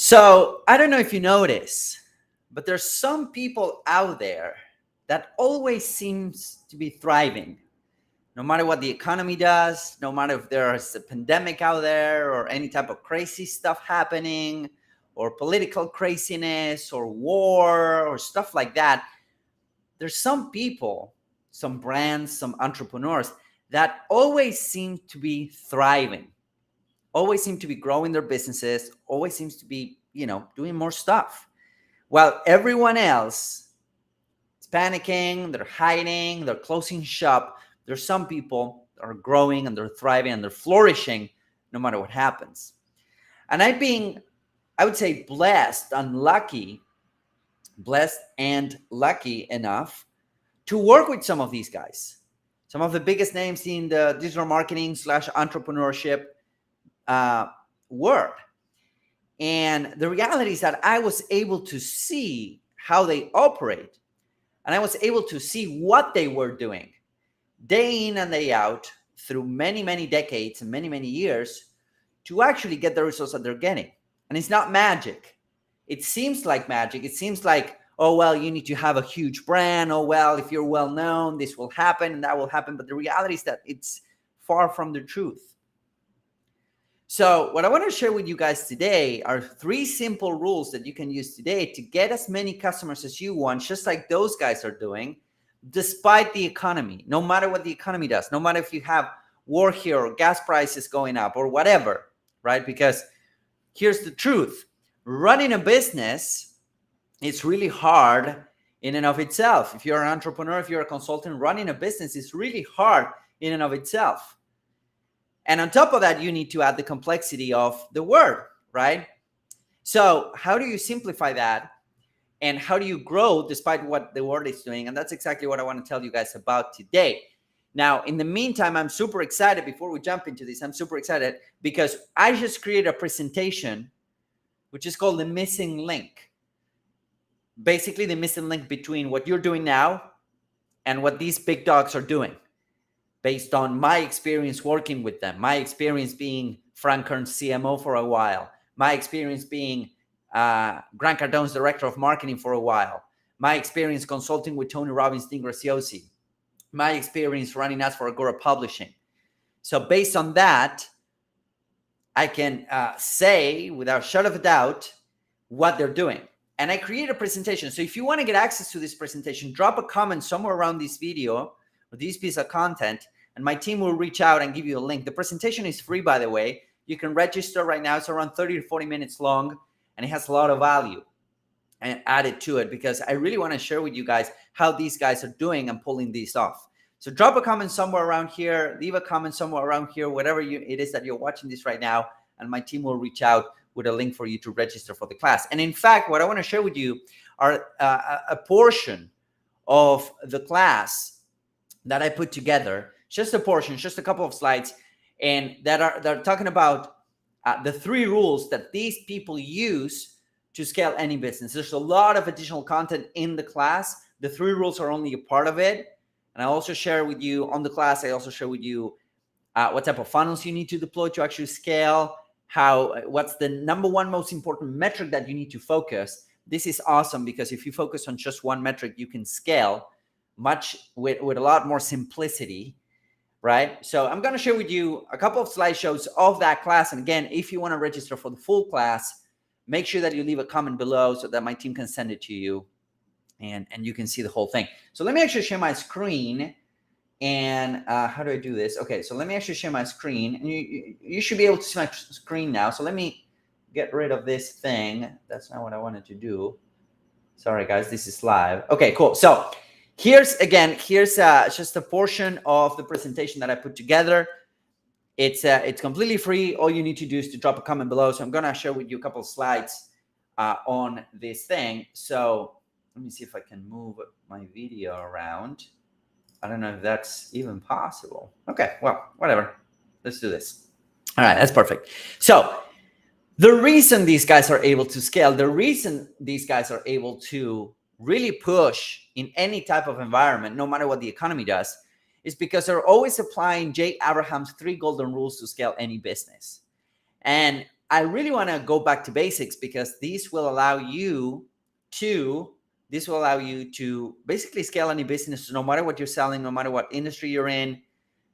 So I don't know if you notice, but there's some people out there that always seems to be thriving, no matter what the economy does, no matter if there's a pandemic out there or any type of crazy stuff happening or political craziness or war or stuff like that. There's some people, some brands, some entrepreneurs that always seem to be thriving, always seem to be growing their businesses, always seems to be, doing more stuff. While everyone else is panicking, they're hiding, they're closing shop, there's some people that are growing and they're thriving and they're flourishing no matter what happens. And I would say, blessed and lucky enough to work with some of these guys, some of the biggest names in the digital marketing / entrepreneurship world. And the reality is that I was able to see how they operate, and I was able to see what they were doing day in and day out through many, many decades and many, many years to actually get the results that they're getting. And it's not magic. It seems like magic. It seems like, oh, well, you need to have a huge brand. Oh, well, if you're well known, this will happen and that will happen. But the reality is that it's far from the truth. So what I want to share with you guys today are 3 simple rules that you can use today to get as many customers as you want, just like those guys are doing, despite the economy, no matter what the economy does, no matter if you have war here or gas prices going up or whatever, right? Because here's the truth. Running a business is really hard in and of itself. If you're an entrepreneur, if you're a consultant, running a business is really hard in and of itself. And on top of that, you need to add the complexity of the word, right? So how do you simplify that? And how do you grow despite what the world is doing? And that's exactly what I want to tell you guys about today. Now, in the meantime, I'm super excited. Before we jump into this, I'm super excited because I just created a presentation, which is called the missing link. Basically, the missing link between what you're doing now and what these big dogs are doing, based on my experience working with them, my experience being Frank Kern's CMO for a while, my experience being Grant Cardone's director of marketing for a while, my experience consulting with Tony Robbins, Dean Graziosi, my experience running ads for Agora Publishing. So based on that, I can say without a shadow of a doubt what they're doing. And I create a presentation. So if you want to get access to this presentation, drop a comment somewhere around this video or this piece of content, and my team will reach out and give you a link. The presentation is free, by the way. You can register right now. It's around 30 to 40 minutes long, and it has a lot of value and added to it because I really want to share with you guys how these guys are doing and pulling these off. So drop a comment somewhere around here, leave a comment somewhere around here, whatever it is that you're watching this right now, and my team will reach out with a link for you to register for the class. And in fact, what I want to share with you are a portion of the class that I put together, just a portion, just a couple of slides, and they're talking about the 3 rules that these people use to scale any business. There's a lot of additional content in the class. The 3 rules are only a part of it. And I also share with you on the class, I also share with you what type of funnels you need to deploy to actually scale, what's the number 1 most important metric that you need to focus. This is awesome because if you focus on just one metric, you can scale much with a lot more simplicity, right? So I'm going to share with you a couple of slideshows of that class. And again, if you want to register for the full class, make sure that you leave a comment below so that my team can send it to you and you can see the whole thing. So let me actually share my screen. And how do I do this? Okay, so let me actually share my screen. And you should be able to see my screen now. So let me get rid of this thing. That's not what I wanted to do. Sorry, guys, this is live. Okay, cool. So here's just a portion of the presentation that I put together. It's completely free. All you need to do is to drop a comment below. So I'm going to share with you a couple of slides on this thing. So let me see if I can move my video around. I don't know if that's even possible. Okay, well, whatever. Let's do this. All right, that's perfect. So the reason these guys are able to scale, the reason these guys are able to really push in any type of environment, no matter what the economy does, is because they're always applying Jay Abraham's 3 golden rules to scale any business. And I really want to go back to basics because this will allow you to basically scale any business, no matter what you're selling, no matter what industry you're in,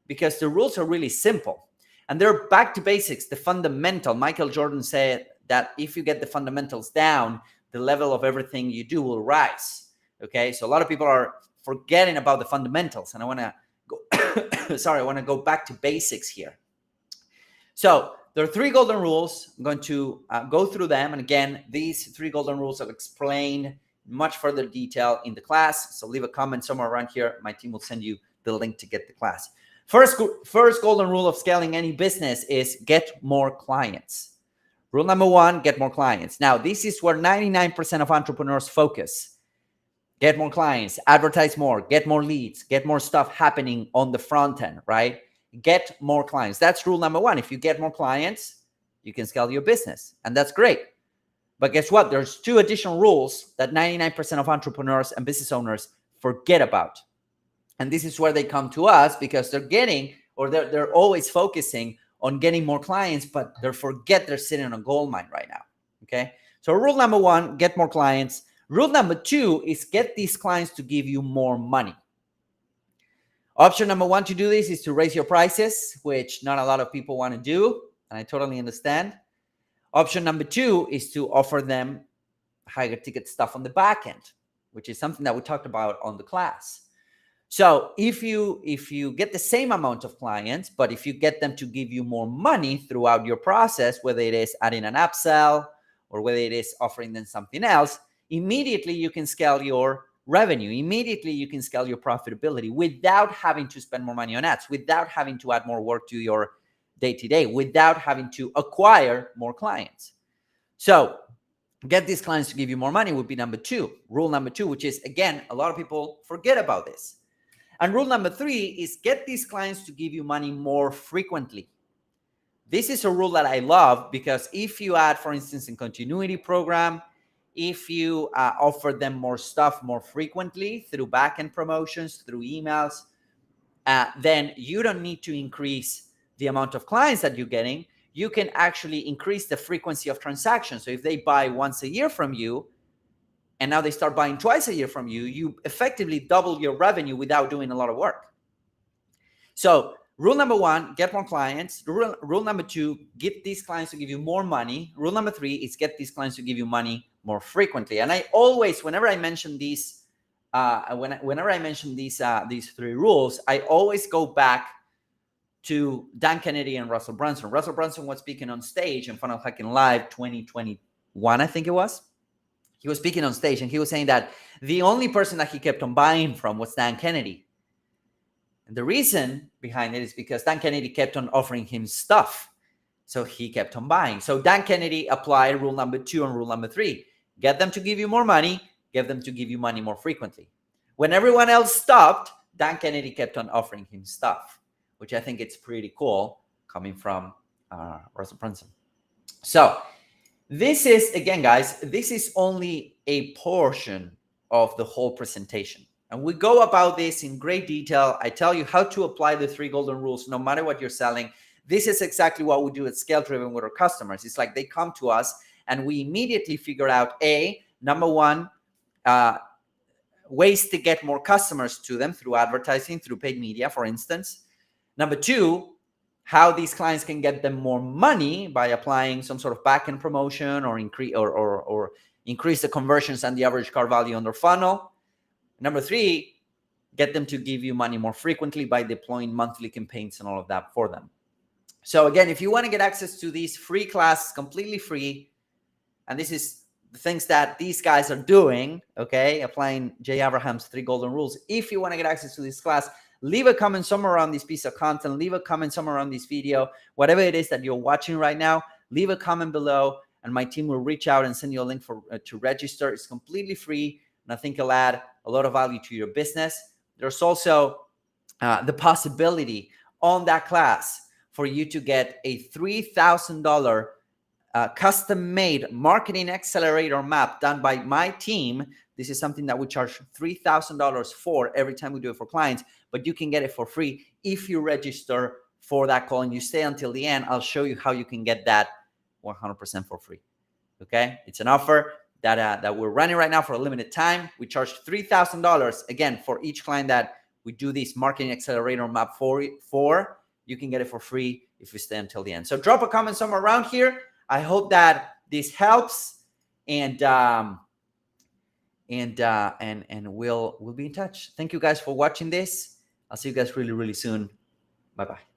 because the rules are really simple and they're back to basics, the fundamental. Michael Jordan said that if you get the fundamentals down, the level of everything you do will rise. Okay, so a lot of people are forgetting about the fundamentals, and I want to go I want to go back to basics here. So there are 3 golden rules. I'm going to go through them, and again, these 3 golden rules are explained in much further detail in the class. So leave a comment somewhere around here. My team will send you the link to get the class. First golden rule of scaling any business is get more clients. Rule number 1, get more clients. Now, this is where 99% of entrepreneurs focus. Get more clients, advertise more, get more leads, get more stuff happening on the front end, right? Get more clients. That's rule number 1. If you get more clients, you can scale your business, and that's great. But guess what? There's 2 additional rules that 99% of entrepreneurs and business owners forget about. And this is where they come to us because they're always focusing on getting more clients, but they forget they're sitting on a gold mine right now. Okay. So rule number 1, get more clients. Rule number 2 is get these clients to give you more money. Option number 1 to do this is to raise your prices, which not a lot of people want to do, and I totally understand. Option number 2 is to offer them higher ticket stuff on the back end, which is something that we talked about on the class. So if you get the same amount of clients, but if you get them to give you more money throughout your process, whether it is adding an upsell or whether it is offering them something else, immediately you can scale your revenue. Immediately you can scale your profitability without having to spend more money on ads, without having to add more work to your day-to-day, without having to acquire more clients. So get these clients to give you more money would be number 2. Rule number 2, which is, again, a lot of people forget about this. And rule number 3 is get these clients to give you money more frequently. This is a rule that I love because if you add, for instance, a continuity program, if you offer them more stuff more frequently through backend promotions, through emails, then you don't need to increase the amount of clients that you're getting. You can actually increase the frequency of transactions. So if they buy once a year from you, and now they start buying twice a year from you, you effectively double your revenue without doing a lot of work. So rule number 1, get more clients. Rule number 2, get these clients to give you more money. Rule number 3 is get these clients to give you money more frequently. And I always, whenever I mention these, these 3 rules, I always go back to Dan Kennedy and Russell Brunson. Russell Brunson was speaking on stage in Funnel Hacking Live 2021, I think it was. He was speaking on stage and he was saying that the only person that he kept on buying from was Dan Kennedy. And the reason behind it is because Dan Kennedy kept on offering him stuff. So he kept on buying. So Dan Kennedy applied rule number 2 and rule number 3. Get them to give you more money, get them to give you money more frequently. When everyone else stopped, Dan Kennedy kept on offering him stuff, which I think it's pretty cool coming from Russell Brunson. So this is, again, guys, this is only a portion of the whole presentation. And we go about this in great detail. I tell you how to apply the 3 golden rules, no matter what you're selling. This is exactly what we do at Scale Driven with our customers. It's like they come to us and we immediately figure out, number 1, ways to get more customers to them through advertising, through paid media, for instance. Number 2, how these clients can get them more money by applying some sort of back-end promotion or increase the conversions and the average cart value on their funnel. Number 3, get them to give you money more frequently by deploying monthly campaigns and all of that for them. So again, if you want to get access to these free classes, completely free, and this is the things that these guys are doing, okay, applying Jay Abraham's 3 golden rules. If you want to get access to this class, leave a comment somewhere around this piece of content, leave a comment somewhere around this video, whatever it is that you're watching right now, leave a comment below and my team will reach out and send you a link to register. It's completely free and I think it'll add a lot of value to your business. There's also the possibility on that class for you to get a $3,000 custom-made marketing accelerator map done by my team. This is something that we charge $3,000 for every time we do it for clients, but you can get it for free if you register for that call and you stay until the end. I'll show you how you can get that 100% for free. Okay, it's an offer that we're running right now for a limited time. We charge $3,000 again for each client that we do this marketing accelerator map for. You can get it for free if you stay until the end. So drop a comment somewhere around here. I hope that this helps, and we'll be in touch. Thank you guys for watching this. I'll see you guys really, really soon. Bye-bye.